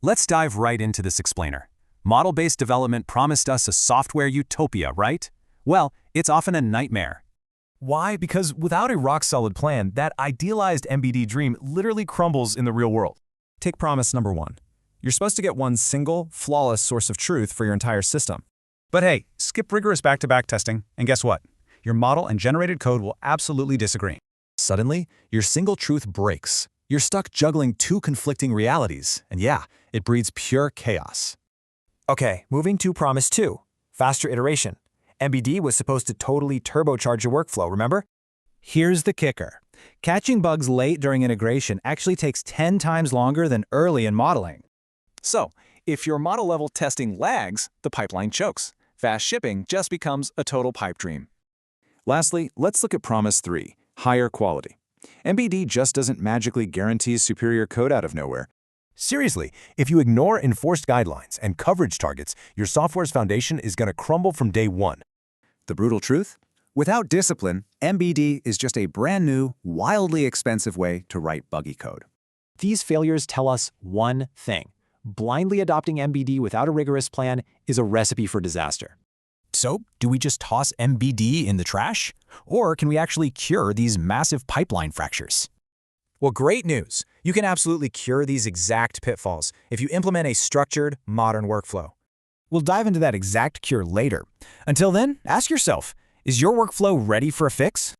Let's dive right into this explainer. Model-based development promised us a software utopia, right? Well, it's often a nightmare. Why? Because without a rock-solid plan, that idealized MBD dream literally crumbles in the real world. Take promise number 1. You're supposed to get one single, flawless source of truth for your entire system. But hey, skip rigorous back-to-back testing, and guess what? Your model and generated code will absolutely disagree. Suddenly, your single truth breaks. You're stuck juggling two conflicting realities, and yeah, it breeds pure chaos. Okay, moving to promise 2, faster iteration. MBD was supposed to totally turbocharge your workflow, remember? Here's the kicker. Catching bugs late during integration actually takes 10 times longer than early in modeling. So, if your model-level testing lags, the pipeline chokes. Fast shipping just becomes a total pipe dream. Lastly, let's look at promise 3, higher quality. MBD just doesn't magically guarantee superior code out of nowhere. Seriously, if you ignore enforced guidelines and coverage targets, your software's foundation is going to crumble from day one. The brutal truth? Without discipline, MBD is just a brand new, wildly expensive way to write buggy code. These failures tell us one thing. Blindly adopting MBD without a rigorous plan is a recipe for disaster. So, do we just toss MBD in the trash? Or can we actually cure these massive pipeline fractures? Well, great news. You can absolutely cure these exact pitfalls if you implement a structured, modern workflow. We'll dive into that exact cure later. Until then, ask yourself, is your workflow ready for a fix?